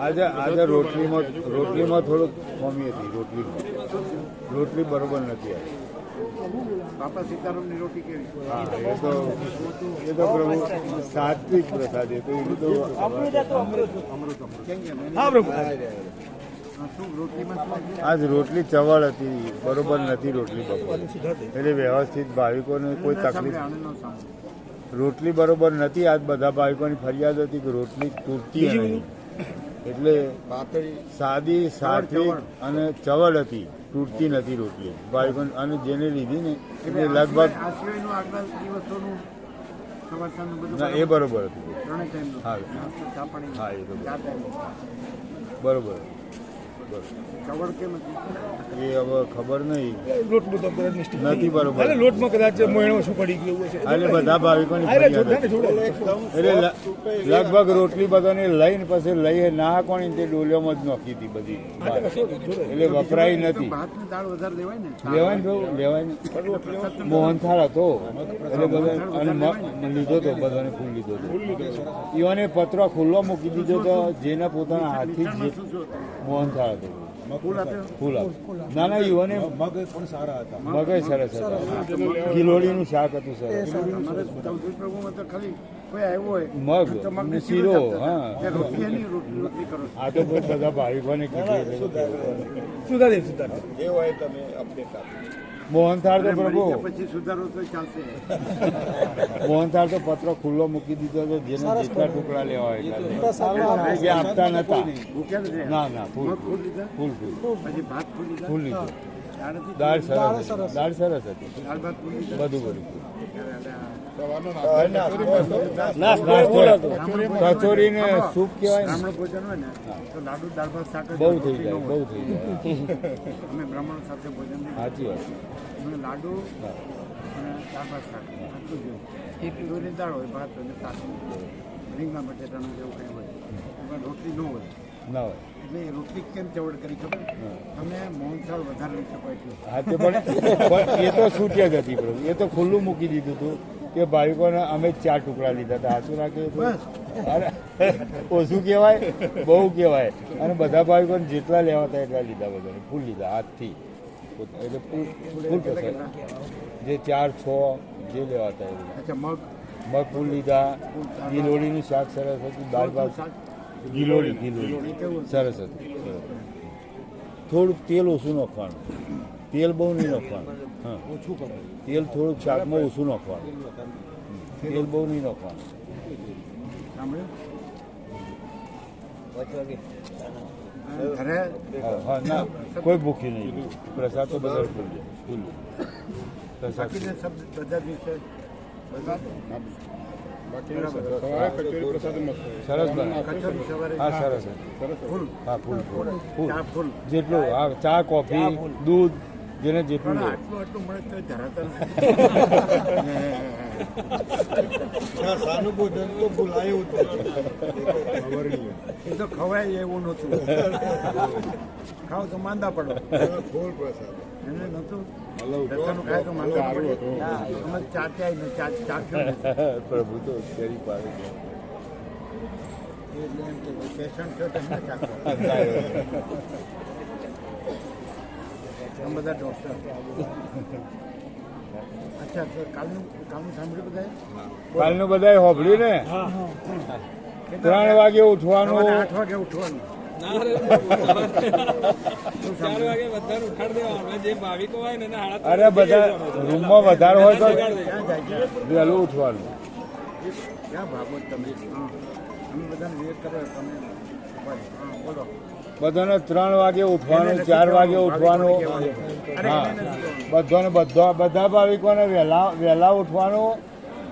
આજે રોટલીમાં થોડુંક ખમી હતી. રોટલી બરોબર નથી આવી. બાપા સીતારામની રોટી કેવી? હા, એ તો પ્રભુ સાત્વિક પ્રસાદ. એ તો આજ રોટલી ચવળ હતી, બરોબર નથી રોટલી બપોર. એટલે વ્યવસ્થિત ભાવિકોને કોઈ તકલીફ. રોટલી બરોબર નથી. આજ બધા ભાવિકોની ફરિયાદ હતી કે રોટલી તૂટતી નહીં. એટલે સાદી સાત્વિક અને ચવળ હતી, તૂટતી નથી રોટલી ભાવિકો. અને જેને લીધી ને એટલે લગભગ એ બરોબર હતું. હા હા, એ તો બરોબર. એ હવે ખબર નહીં, નથી બરોબર. લોટમાં કદાચ શું પડી ગયું છે એટલે બધા ભાવિકોની ફરિયાદ હતી. એટલે લગભગ રોટલી બધાને લઈને પછી લઈ ના કોણી તે ડોલીઓમાં જ નાખી હતી બધી. એટલે વપરાય નથી. લેવાય ને લેવાય ને. મોહનથાળ હતો એટલે બધા અને લીધો હતો, બધાને ફૂલ લીધો હતો. ઈવાને પત્રો ખુલ્લો મૂકી દીધો તો જેના પોતાના હાથથી જ મોહનથાળ હતો. ફૂલ ના ના, યુવાને મગ પણ સારા હતા. મગ સરસ હતા. ગિલોડીનું શાક હતું સરસ. મગ શીરો. હા, આ તો બધા ભાવિકોને કીધું. મોહનથાળ તો પ્રભુ મોહનથાળ તો પત્રો ખુલ્લો મૂકી દીધો હતો. જેને જેટલા ટુકડા લેવા હોય આપતા નતા. ના ના, ફૂલ ફૂલ ફૂલ લીધું. દાળ સરસ હતી. બધું કચોરી ને સૂપ કહેવાય. બહુ થઈ જાય, બહુ થઈ જાય. અમે બ્રાહ્મણો સાથે ભોજન સાચી વાત. લાડુ અને દાળ ભાત શાક દોરી દાળ હોય, ભાત હોય, શાક રીંગણા બટેટાનું જેવું કંઈ હોય. એમાં રોટલી ન હોય ના હોય. એટલે એ રોટલી કેમ ચવડ કરી ખબર? તમે મોહનથાળ વધારે લઈ શકો એટલું. હા, તે પણ એ તો છૂટ્યા જ હતી પ્રભુ. એ તો ખુલ્લું મૂકી દીધું હતું કે ભાવિકોને અમે 4 ટુકડા લીધા હતા. હાથું રાખીએ અરે ઓછું કહેવાય, બહુ કહેવાય. અને બધા ભાવિકોને જેટલા લેવા હતા એટલા લીધા. બધાને ફૂલ લીધા હાથથી. એટલે ફૂલ પ્રસાદ જે 4, 6 જે લેવા હતા એ. અચ્છા, મગ ફૂલ લીધા. ગિલોડીનું શાક સરસ હતું. દાળ ભાત ગિલોડી સરસ હતું. થોડુંક તેલ ઓછું નાખવાનું. તેલ બહુ નહીં નાખવાનું. હા, ઓછું કરવાનું. તેલ થોડુંક શાકમાં ઓછું નાખવાનું. તેલ બહુ નહીં નાખવાનું. હા ના, કોઈ ભૂખી નહીં. પ્રસાદ તો બધા ફૂલ પ્રસાદ સરસ બને. હા સરસ. હા, ફૂલ ફૂલ જેટલું. હા, ચા કોફી દૂધ જેને જેટલું લે. એ તો ખવાય એવું નહોતું. ખાવ તો માંદા પડો. ફૂલ પ્રસાદ એને નહોતું. ખાય તો માંદા પડે. અમે ચાટ્યા ને પ્રભુ તો કેરી પાડે છે. પેશન્ટ છો તમે બધા ડોક્ટર. અચ્છા, કાલનું સાંભળ્યું બધા? કાલનું બધા સાંભળ્યું ને. 3 વાગે ઉઠવાનું, 8 વાગે ઉઠવાનું. અરે બધા રૂમમાં વધારે હોય તો વહેલું ઉઠવાનું. ક્યાં ભાગો તમે? અમે બધાને વેટ કરો. તમે બોલો. બધાને 3 વાગે ઉઠવાનું, 4 વાગે ઉઠવાનું. હા, બધા ભાવિકોને વહેલા ઉઠવાનું.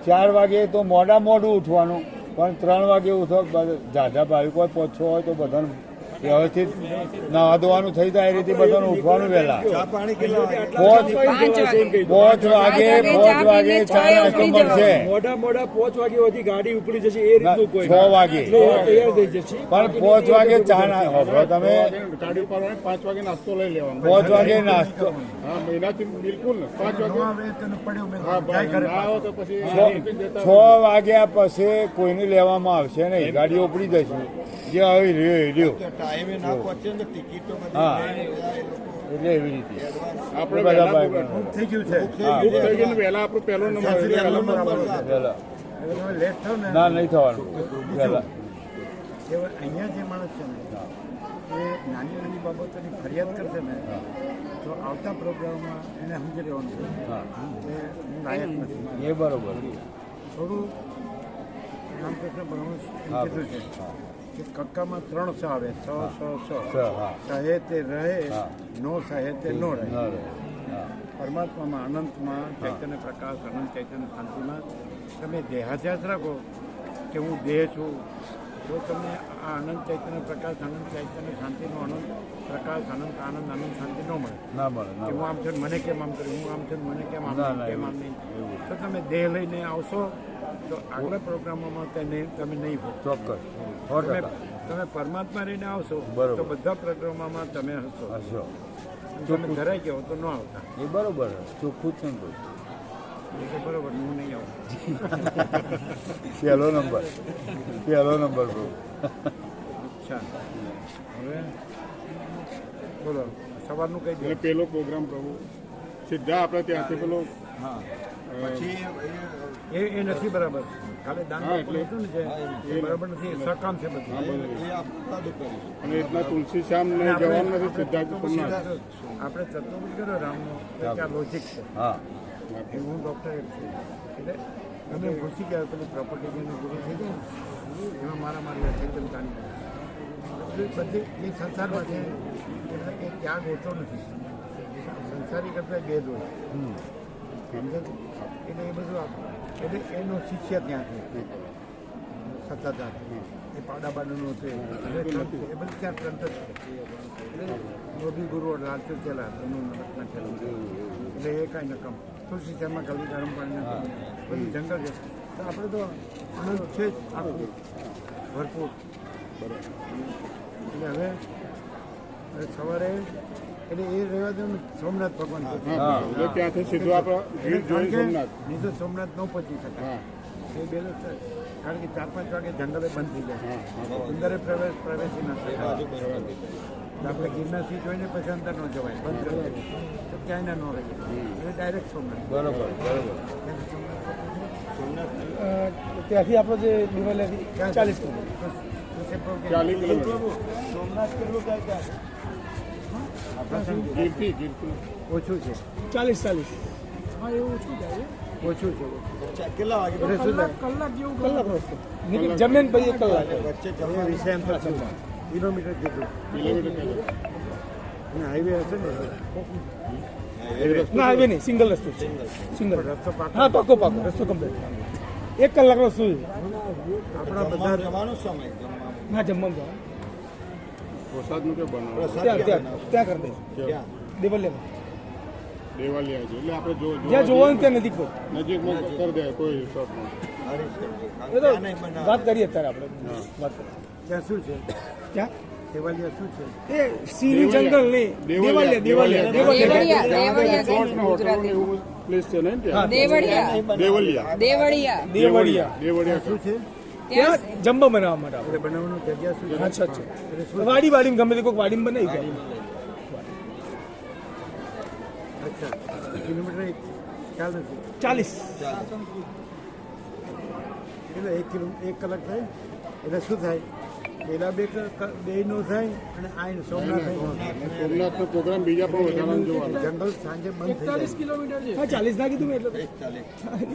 4 વાગે તો મોડું ઉઠવાનું. પણ 3 વાગે ઉઠો. ઝાઝા ભાવિકો 5-6 હોય તો બધાને વ્યવસ્થિત નાવા ધોવાનું થઈ જાય એ રીતે બધાનું ઉઠવાનું વહેલા પાંચ વાગે ચા નાસ્તો મળશે મોડા 5 વાગે સુધી ગાડી ઉપડી જશે એ રીતનું કોઈ 6 વાગે તૈયાર થઈ જશે પણ 5 વાગે ચા ના તમે ગાડી ઉપર 5 વાગે નાસ્તો લઈ લેવાનો 5 વાગે નાસ્તો હા મહિનાથી બિલકુલ ને 5 વાગે નવા વેતન પડ્યું મેં હા જાય ઘરે ના આવો તો પછી 6 વાગ્યા પછી કોઈને લેવામાં આવશે નહીં ગાડીઓ ઉપડી જશે જે આવી રહ્યો ટાઈમે ના પહોંચે ને ટિકિટો હા એટલે એવી રીતે આપણે બધા વહેલા બાઈક થઈ ગયું છે બુક થઈ ગયું ને વહેલા આપણો પહેલો નંબર વહેલા હવે તમે લેટ થાવ ને ના નહીં થવાનું વહેલા કે અહીંયા જે માણસ છે ને એ નાની નાની બાબતોની ફરિયાદ કરશે ને તો આવતા પ્રોગ્રામમાં એને સમજી લેવાનું છે હા કે હું લાયક નથી એ બરોબર થોડું રામકૃષ્ણ પરમહંસ એમ હા કીધું છે કે કક્કામાં 3 સ આવે સ હા સહે તે રહે હા. નો સહે તે નો રહે ના રહે. હા પરમાત્મામાં અનંતમાં ચૈતન્ય પ્રકાશ અનંત ચૈતન્ય શાંતિમાં તમે દેહાધ્યાસ રાખો કે હું દેહ છું જો તમને આ અનંત ચૈતન્ય પ્રકાશ અનંત ચૈતન્ય શાંતિનો અનંત પ્રકાશ અનંત આનંદ અનંત શાંતિ ન મળે ના મળે કે હું ના આમ છું ને મને કેમ આમ કર્યું હું આમ છું ને મને કેમ આમ ના, નહીં, ના, કેમ આમ નહીં તો તમે દેહ લઈને આવશો તો આગલા પ્રોગ્રામોમાં તમે નહીં હો ચોક્કસ 100% તમે પરમાત્મા રહીને આવશો બરોબર. તો બધા પ્રોગ્રામોમાં તમે હશો હશો તમે ધરાઈ જાઓ તો ન આવતા એ બરોબર ચોખ્ખું જ છે ને ભાઈ. એ તો બરોબર હું નહીં આવું પહેલો નંબર બહુ અચ્છા હવે બોલો સવારનું કહી દો એટલે પેલો પ્રોગ્રામ પ્રભુ સીધા આપણે ત્યાંથી પેલો પછી એ નથી બરાબર કાલે દાન હા, એટલે- હતું ને જે એ બરાબર નથી એ સકામ છે બધું એ આપણે કરીશું અને એટલા તુલસી શ્યામ ને જવાનું નથી સીધા સોમનાથ આપણે ચતુર્ભુજ કર્યો રામનો તો કે આ લોજિક છે હા એ હું ડૉક્ટર એક છું એટલે તમે ઘૂસી ગયા પેલી પ્રોપર્ટી જેનું ગુરુ થઈ જાય ને એમાં મારા મારી ચેતનતાની બધી એ સંસારમાં છે એટલે એ ત્યાગ હોતો નથી સંસારી કરતાં ભેદ હોય હમ. સમજાતું? એટલે એ બધું એટલે એનો શિષ્ય ત્યાં છે સત્તાધાર એ પાડાબાનું હતું એ બધું ત્યાં તંત્ર છે એટલે મોદી ગુરુ લાલચુ ચેલા એનું રત્ન થયેલું છે એટલે એ કાંઈ નકમ તુલસી શ્યામમાં ગલી ગરમ પાણી બધું જંગલ છે તો આપણે તો આનંદ છે જ આખું ભરપૂર એટલે હવે સવારે એટલે એ રહેવા દો ને સોમનાથ ભગવાન છે. હા એટલે ત્યાંથી સીધું આપણે ગીર જોઈ સોમનાથ નહીં તો સોમનાથ ન પહોંચી શકાય હા એ બે કારણ કે 4-5 વાગે જંગલે બંધ થઈ જાય હા અંદરે પ્રવેશી ના થાય આપણે ગિરનારથી જોઈને પછી અંદર ન જવાય બંધ કરી દે તો ક્યાંય ના ન રહીએ એટલે ડાયરેક્ટ સોમનાથ બરોબર ત્યાંથી સોમનાથ ત્યાંથી આપણો જે ડિવાઇલથી 40 કિલોમીટર 40 કિલોમીટર સોમનાથ કેટલું થાય ત્યાં ગીરથી ઓછું છે 40 હા એવું ઓછું જાય ઓછું છે કેટલા વાગે એટલે શું થાય કલાક રસ્તો જમીન પછી 1 કલાક વચ્ચે એ વિષયાંતર છે કિલોમીટર જેટલું કિલોમીટર અને હાઈવે હશે ને ના હાઈવે નહીં સિંગલ રસ્તો છે સિંગલ રસ્તો પાકો હા પાકો રસ્તો કમ્પ્લીટ 1 કલાક રસ્તો છે આપણા બધા જવાનો સમય જમવાનું ના જમવાનું જવાનું. પ્રસાદનું કે બનાવો પ્રસાદ ત્યાં કરી દઈશું ક્યાં દેવલિયામાં દેવાલિયા છે એટલે આપણે જ્યાં જોવાનું ત્યાં નજીક પર નજીકમાં કરી દે કોઈ રિસોર્ટમાં એ તો વાત કરીએ અત્યારે આપણે વાત કરીએ ત્યાં શું છે ક્યાં દેવાલિયા શું છે એ સિંહનું જંગલ નહીં દેવાલિયા રિસોર્ટ ને હોટલ ને એવું પ્લેસ છે ને ત્યાં દેવળિયા દેવલિયા દેવળિયા દેવળિયા દેવળિયા શું છે ત્યાં જમવા બનાવવા માટે આપણે એટલે બનાવવાનું જગ્યા શું છે અચ્છા અચ્છા વાડીમાં ગમે તે કોઈક વાડીમાં બનાવી જાય અચ્છા કિલોમીટર એક ખ્યાલ નથી 40 એટલે 1 કલાક થાય એટલે શું થાય પેલા બે નો થાય અને આ સોમનાથ થાય સોમનાથનો પ્રોગ્રામ બીજા પણ વધારાનો જોવાનો જંગલ સાંજે બંધ થઈ જાય કિલોમીટર છે હા 40 ના કીધું મેં એટલે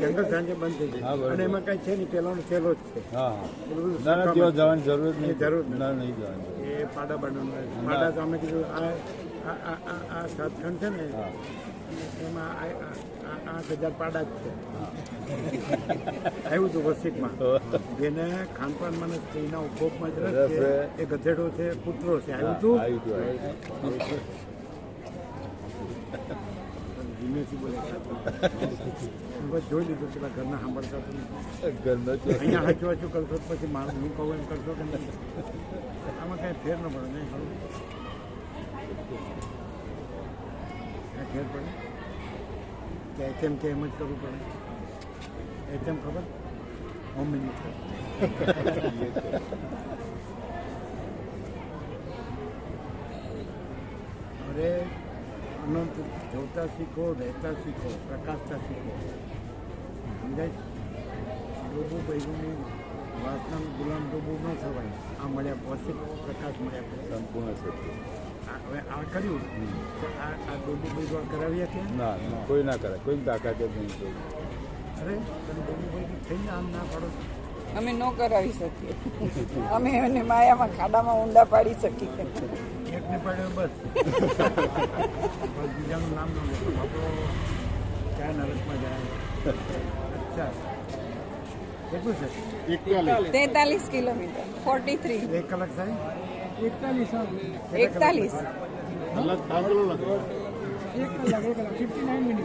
જંગલ સાંજે બંધ થઈ હા, જાય બરોબર. અને એમાં કાંઈ છે નહીં પેલાનો છેલ્લો જ છે હા એટલે બધું ના ના ત્યાં જવાની જરૂર જ એ નહીં જરૂર નથી. ના નહીં જવાની એ પાડા બનાવવાનું પાડા તો અમે કીધું આ સાતખંડ છે ને હા. એમાં 8,000 પાડા જ છે આવ્યું હતું વસિકમાં જેને ખાનપાનમાં ને સ્ત્રીના ઉપભોગમાં જ રસ છે એ ગધેડો છે કૂતરો છે આવ્યું હતું ધીમેથી બોલે બસ જોઈ લીધું પેલા ઘરના સાંભળતા તો નહીં. અહીંયા હાચું હાચું કરશો તો પછી મારું હું કહું એમ કરશો કે નહીં આમાં કાંઈ ફેર ન પડે નહીં ખરું કાંઈ ફેર પડે કે એચએમ કે એમ જ કરવું પડે એચએમ ખબર હોમ મિનિસ્ટર અરે અનંત જોતા શીખો રહેતા શીખો પ્રકાશતા શીખો સમજાય ડોબો બૈરુની વાસનાનું ગુલામ ડોબો ન થવાય આ મળ્યા વસિક પ્રકાશ મળ્યા સંપૂર્ણ સત્ય. હવે આ કર્યું તો આ ડોબો બૈરો કરાવીએ કે ના કોઈ ના કરે કોઈ તાકાત જ નહીં કોઈ. અરે તમે ડોબો બૈરું થઈને આમ ના પાડો છો. અમે ન કરાવી શકીએ અમે એને માયામાં ખાડામાં ઊંડા પાડી શકીએ એકને પાડ્યો બસ બીજાનું નામ ન લો આપણો ક્યાં નરકમાં જાય અચ્છા કેટલું છે 43 કિલોમીટર 43 1 કલાક થાય 41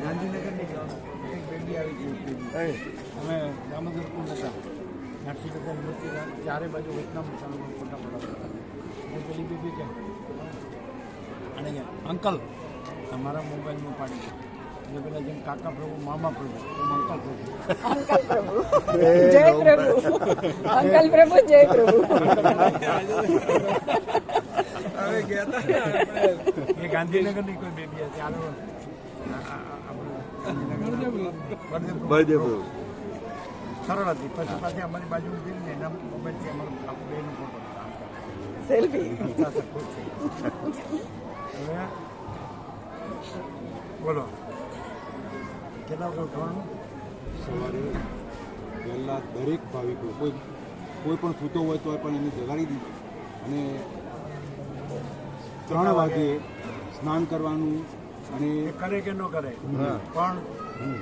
ગાંધીનગર નીકળ્યો એક બેબી આવી ગઈ અમે દામોદરપુર હતા નરસિંહનગર યુનિવર્સિટી ચારે બાજુ વચના ફોટા પડાવતા પેલી બેબી કે અને અંકલ તમારા મોબાઈલમાં પાડી એટલે પેલા જેમ કાકા પ્રભુ મામા પ્રભુ એમ અંકલ પ્રભુ અંકલ પ્રભુ જય પ્રભુ અંકલ પ્રભુ જય પ્રભુ હવે ગયા હતા એ ગાંધીનગરની કોઈ બેબી હતી ચાલો બળદેવ સરળ હતી પછી પાછી અમારી બાજુ ઉભી ને એના મોબાઈલથી અમારો બેનો ફોટો સેલ્ફી હવે બોલો કેટલા વખત ઉઠવાનું સવારે વહેલા દરેક ભાવિકો કોઈ પણ સૂતો હોય તો પણ એને જગાડી દીધી અને 3 વાગે સ્નાન કરવાનું અને એ કરે કે ન કરે પણ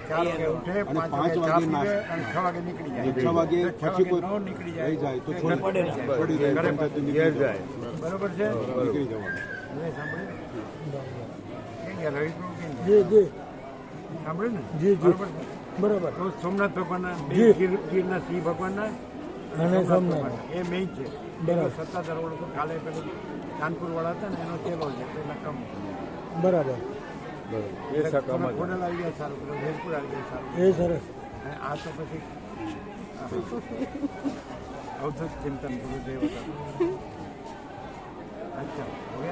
4 વાગે ઉઠે અને 5 5 વાગે વાગે ચા પીવે નાસ્તો. અને 6 વાગે નીકળી જાય 6 વાગે જો 6 પછી કોઈ વાગે ન નીકળી રહી જાય તો છોડી ઘરે પડી જાય ઘરે પંચાયતથી ઘેર નીકળી જાય. બરોબર છે નીકળી જવાનું હવે સાંભળ્યું કે ગયા રવિ પ્રભુ કે સાંભળ્યું ને બરોબર છે? બરોબર તો સોમનાથ ભગવાનના બે ગીરના સિંહ ભગવાનના અને સોમનાથ. ભગવાનના એ મેઇન છે બરાબર. સત્તાધાર વાળો તો કાલે પેલું કાનપુર વાળા હતા ને એનો ચેલો છે પેલા કમ બરાબર એ સકામ જ. ખોડલ આવી ગયા સારું પેલું વેરપુર આવી ગયા સારું એ સરસ અને આ તો પછી અવધૂત ચિંતન ગુરુદેવ હતા અચ્છા હવે